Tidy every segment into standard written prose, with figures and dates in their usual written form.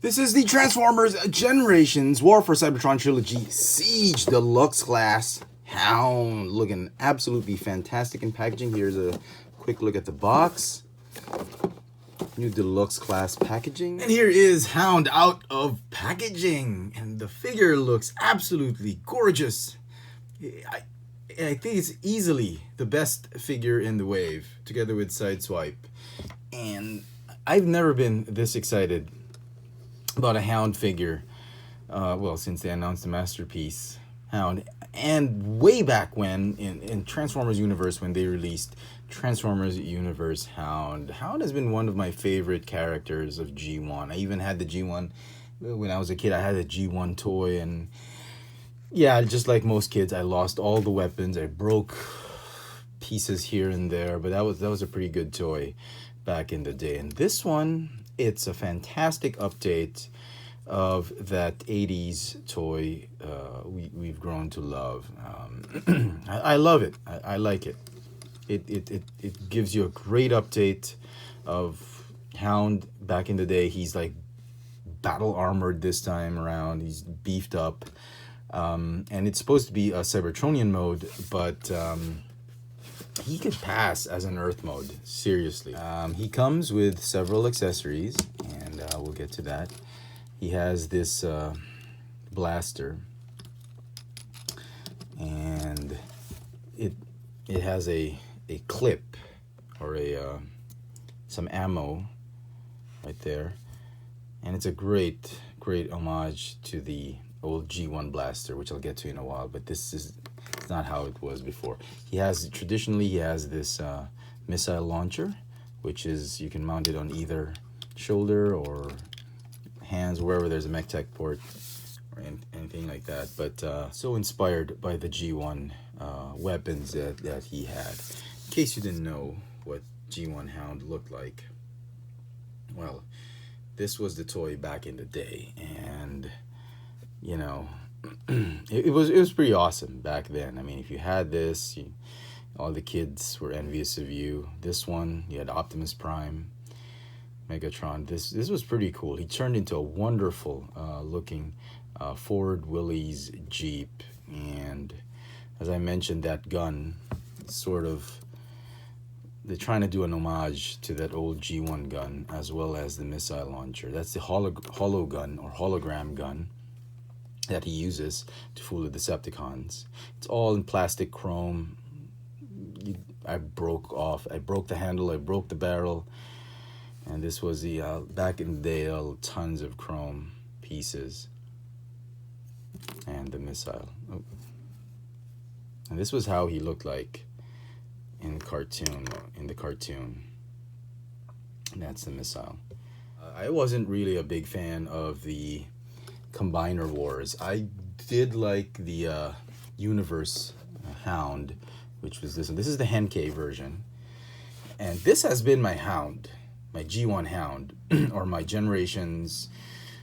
This is the Transformers Generations War for Cybetron Trilogy Siege Deluxe class Hound. Looking absolutely fantastic in packaging. Here's a quick look at the box. New Deluxe class packaging. And here is Hound out of packaging. And the figure looks absolutely gorgeous. I think it's easily the best figure in the wave, together with Sideswipe. And I've never been this excited about a Hound figure, well, since they announced the Masterpiece Hound, and way back when in Transformers Universe, when they released Transformers Universe Hound. Hound has been one of my favorite characters of G1. I even had the G1 when I was a kid. I had a G1 toy, and yeah, just like most kids, I lost all the weapons. I broke pieces here and there, but that was a pretty good toy back in the day. And this one, it's a fantastic update of that 80s toy we've grown to love. I love it. I like it. It gives you a great update of Hound back in the day. He's like battle armored this time around. He's beefed up. And it's supposed to be a Cybertronian mode, but he could pass as an Earth mode, seriously. He comes with several accessories, and we'll get to that. He has this blaster, and it has a clip or some ammo right there, and it's a great homage to the old G1 blaster, which I'll get to in a while, but this is not how it was before. Traditionally he has this missile launcher, which is, you can mount it on either shoulder or hands, wherever there's a MechTech port or anything like that. But so inspired by the G1 weapons that he had. In case you didn't know what G1 Hound looked like, well, this was the toy back in the day, and you know, it was pretty awesome back then. I mean, if you had this, all the kids were envious of you. This one, you had Optimus Prime, Megatron. This was pretty cool. He turned into a wonderful looking Ford Willys Jeep, and as I mentioned, that gun, sort of, they're trying to do an homage to that old G1 gun, as well as the missile launcher. That's the holo gun or hologram gun that he uses to fool the Decepticons. It's all in plastic chrome. I broke the handle, I broke the barrel, and this was the back in the day, tons of chrome pieces, and the missile. Oh. And this was how he looked like in the cartoon. And that's the missile. I wasn't really a big fan of the Combiner Wars. I did like the Universe Hound, which was this one. This is the Henkei version, and this has been my Hound, my G1 Hound, or my Generations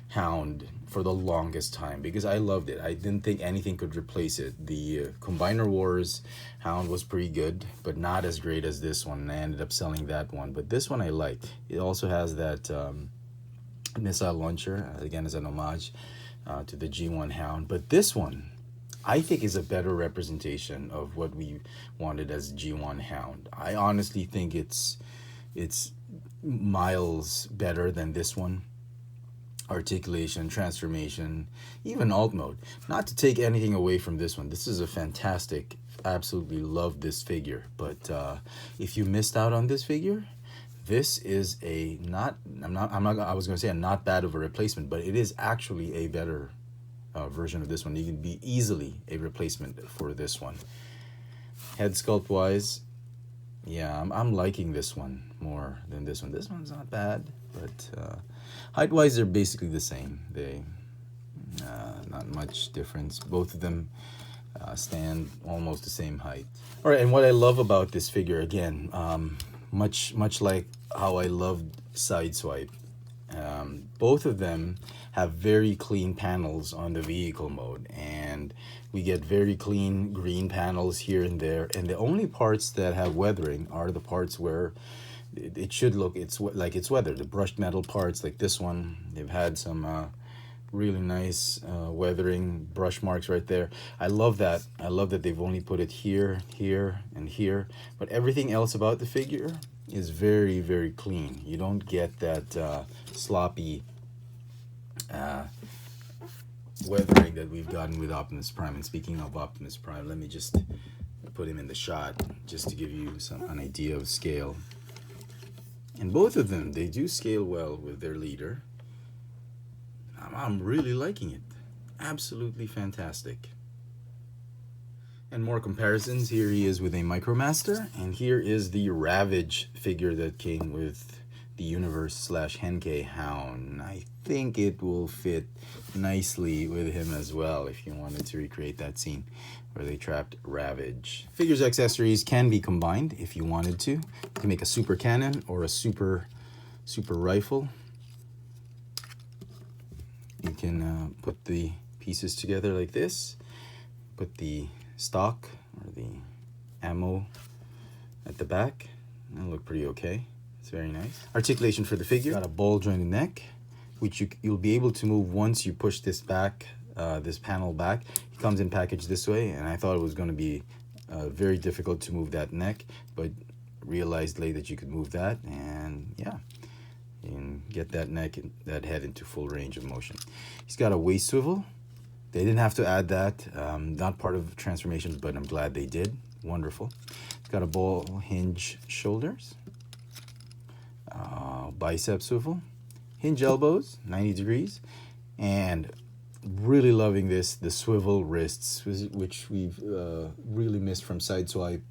Hound for the longest time, because I loved it. I didn't think anything could replace it. The Combiner Wars Hound was pretty good, but not as great as this one, and I ended up selling that one. But this one I liked. It also has that missile launcher, again, as an homage to the G1 Hound. But this one, I think, is a better representation of what we wanted as G1 Hound. I honestly think it's miles better than this one. Articulation, transformation, even alt mode. Not to take anything away from this one. This is a fantastic, absolutely love this figure. But if you missed out on this figure, this is I was going to say a not bad of a replacement, but it is actually a better version of this one. You can be easily a replacement for this one. Head sculpt wise, yeah, I'm liking this one more than this one. This one's not bad, but height wise, they're basically the same. They not much difference. Both of them stand almost the same height. All right, and what I love about this figure, again, much like how I loved Sideswipe, both of them have very clean panels on the vehicle mode, and we get very clean green panels here and there, and the only parts that have weathering are the parts where it should look like it's weathered. The brushed metal parts like this one, they've had some really nice weathering brush marks right there. I love that. I love that they've only put it here, here, and here, but everything else about the figure is very, very clean. You don't get that sloppy weathering that we've gotten with Optimus Prime. And speaking of Optimus Prime, let me just put him in the shot just to give you an idea of scale. And both of them, they do scale well with their leader. I'm really liking it. Absolutely fantastic. And more comparisons. Here he is with a Micromaster, and here is the Ravage figure that came with the Universe / Henkei Hound. I think it will fit nicely with him as well if you wanted to recreate that scene where they trapped Ravage. Figures accessories can be combined if you wanted to. You can make a super cannon or a super rifle. You can put the pieces together like this. Put the stock or the ammo at the back. That'll look pretty okay. It's very nice. Articulation for the figure. Got a ball jointed neck, which you'll be able to move once you push this back, this panel back. It comes in packaged this way, and I thought it was going to be very difficult to move that neck, but realized later that you could move that, and yeah, you can get that neck and that head into full range of motion. He's got a waist swivel. They didn't have to add that, not part of transformations, but I'm glad they did. Wonderful. It's got a ball hinge shoulders, bicep swivel, hinge elbows, 90 degrees, and really loving the swivel wrists, which we've really missed from Sideswipe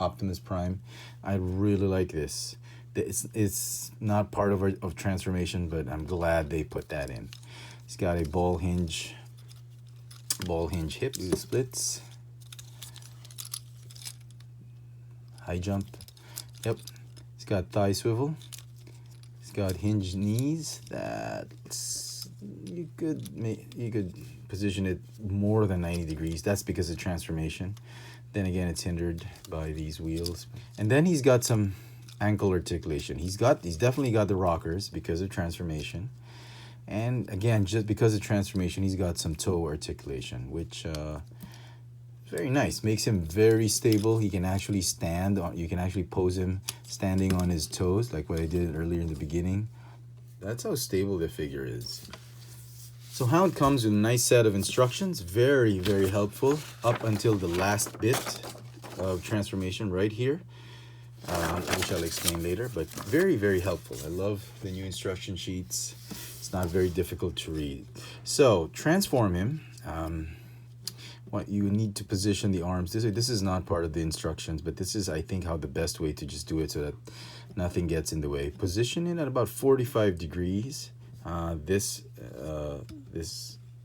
Optimus Prime. I really like this. It's not part of transformation, but I'm glad they put that in. It's got a ball hinge hip splits, high jump. Yep. It's got thigh swivel. It's got hinged knees. That's you could position it more than 90 degrees. That's because of transformation. Then again, it's hindered by these wheels. And then he's got some ankle articulation. He's definitely got the rockers because of transformation. And again, just because of transformation, he's got some toe articulation, which is very nice. Makes him very stable. He can actually stand on. You can actually pose him standing on his toes, like what I did earlier in the beginning. That's how stable the figure is. So Hound comes with a nice set of instructions. Very, very helpful up until the last bit of transformation right here, which I'll explain later, but very, very helpful. I love the new instruction sheets. It's not very difficult to read. So transform him. What you need to position the arms this way. This is not part of the instructions, but this is, I think, how the best way to just do it so that nothing gets in the way. Position it at about 45 degrees. This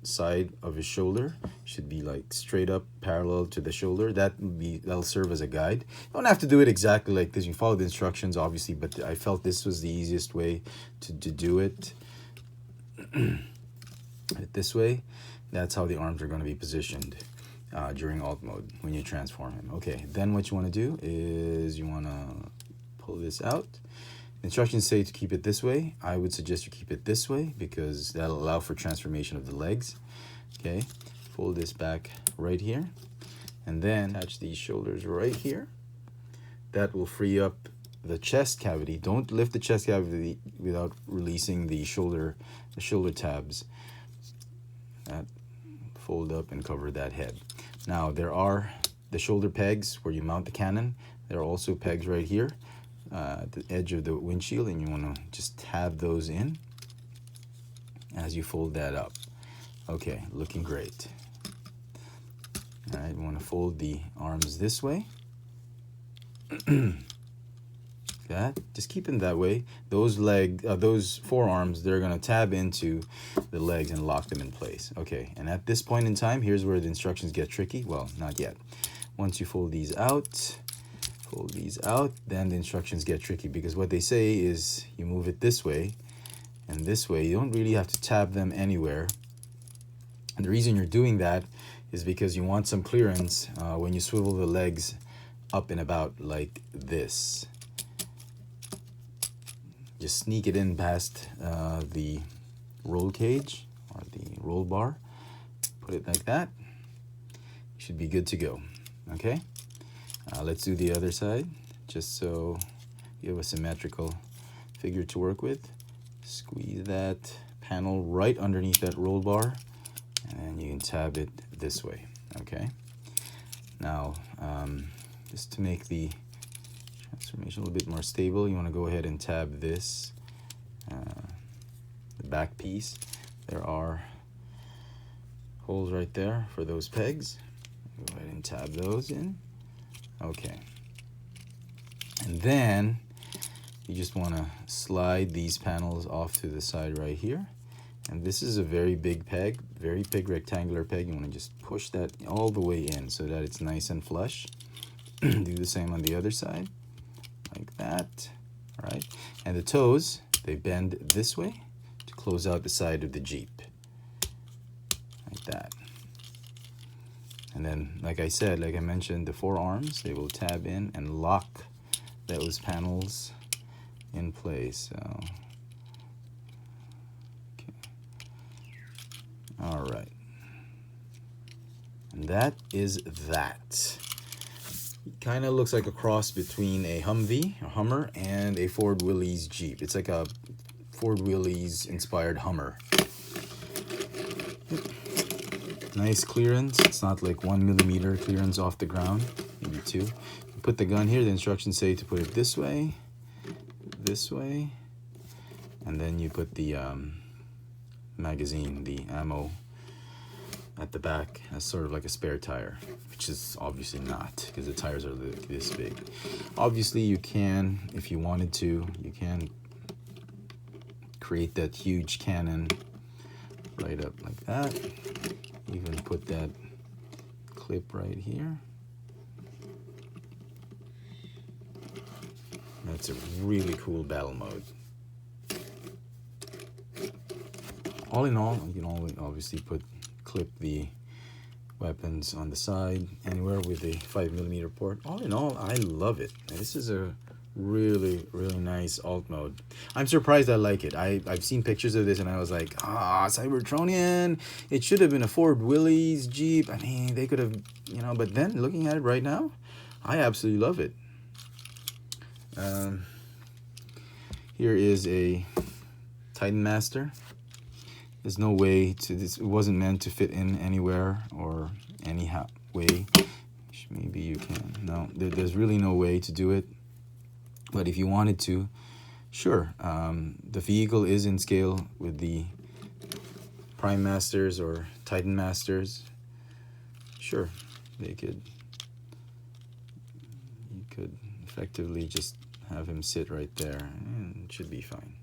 side of his shoulder should be like straight up parallel to the shoulder. That'll serve as a guide. You don't have to do it exactly like this. You follow the instructions, obviously, but I felt this was the easiest way to do it. This way, that's how the arms are going to be positioned during alt mode when you transform him. Okay, then what you want to do is you want to pull this out. Instructions say to keep it this way. I would suggest you keep it this way because that'll allow for transformation of the legs. Okay, fold this back right here, and then attach these shoulders right here. That will free up the chest cavity. Don't lift the chest cavity without releasing the shoulder tabs. That fold up and cover that head. Now there are the shoulder pegs where you mount the cannon. There are also pegs right here at the edge of the windshield, and you want to just tab those in as you fold that up. Okay, looking great. All right, you want to fold the arms this way. That just keep them that way. Those forearms, they're gonna tab into the legs and lock them in place. Okay, and at this point in time, here's where the instructions get tricky. Well, not yet. Once you fold these out, then the instructions get tricky because what they say is you move it this way and this way. You don't really have to tab them anywhere. And the reason you're doing that is because you want some clearance when you swivel the legs up and about like this. just sneak it in past the roll cage or the roll bar. Put it like that. You should be good to go. Okay, let's do the other side just so you have a symmetrical figure to work with. Squeeze that panel right underneath that roll bar, and then you can tab it this way. Okay, now just to make the transformation a little bit more stable, you want to go ahead and tab this, the back piece. There are holes right there for those pegs. Go ahead and tab those in. Okay, and then you just want to slide these panels off to the side right here. And this is a very big peg, very big rectangular peg. You want to just push that all the way in so that it's nice and flush. Do the same on the other side, like that. All right, and the toes, they bend this way to close out the side of the Jeep, like that. And then, like I said, like I mentioned, the four arms, they will tab in and lock those panels in place. So, okay. All right. And that is that. It kind of looks like a cross between a Humvee, a Hummer, and a Ford Willys Jeep. It's like a Ford Willys inspired Hummer. Nice clearance. It's not like 1 millimeter clearance off the ground, maybe 2. You put the gun here. The instructions say to put it this way, and then you put the magazine, the ammo, at the back as sort of like a spare tire, which is obviously not, because the tires are this big. Obviously, you can, if you wanted to, you can create that huge cannon right up like that. Even put that clip right here. That's a really cool battle mode. All in all, you can obviously clip the weapons on the side, anywhere with a 5mm port. All in all, I love it. This is a really, really nice alt mode. I'm surprised I like it. I've seen pictures of this and I was like, Cybertronian. It should have been a Ford Willys Jeep. I mean, they could have, you know, but then looking at it right now, I absolutely love it. Here is a Titan Master. There's no way to this. It wasn't meant to fit in anywhere or any way. Maybe you can. No, there's really no way to do it. But if you wanted to, sure. The vehicle is in scale with the Prime Masters or Titan Masters. Sure, you could effectively just have him sit right there, and it should be fine.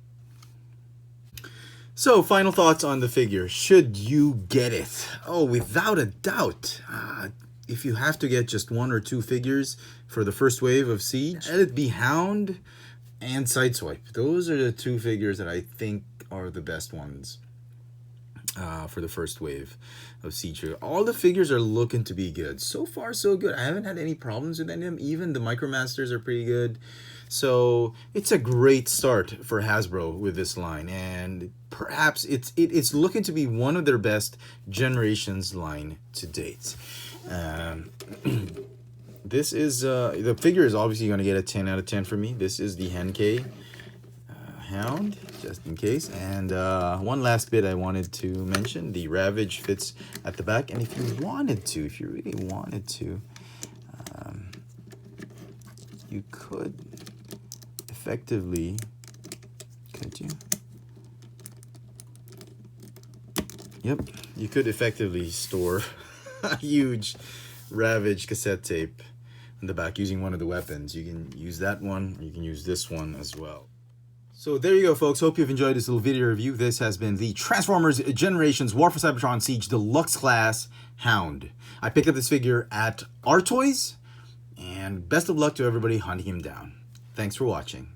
So, final thoughts on the figure. Should you get it? Oh, without a doubt. If you have to get just 1 or 2 figures for the first wave of Siege, let it be Hound and Sideswipe. Those are the 2 figures that I think are the best ones for the first wave of Siege. All the figures are looking to be good. So far, so good. I haven't had any problems with any of them. Even the Micromasters are pretty good. So it's a great start for Hasbro with this line, and perhaps it's looking to be one of their best Generations line to date. This is the figure is obviously going to get a 10 out of 10 for me. This is the Henkei Hound, just in case. And one last bit I wanted to mention: the Ravage fits at the back, and if you really wanted to, you could effectively, could you? Yep, you could effectively store a huge Ravage cassette tape in the back using one of the weapons. You can use that one, or you can use this one as well. So there you go, folks. Hope you've enjoyed this little video review. This has been the Transformers Generations War for Cybetron Siege Deluxe Class Hound. I picked up this figure at Our Toys, and best of luck to everybody hunting him down. Thanks for watching.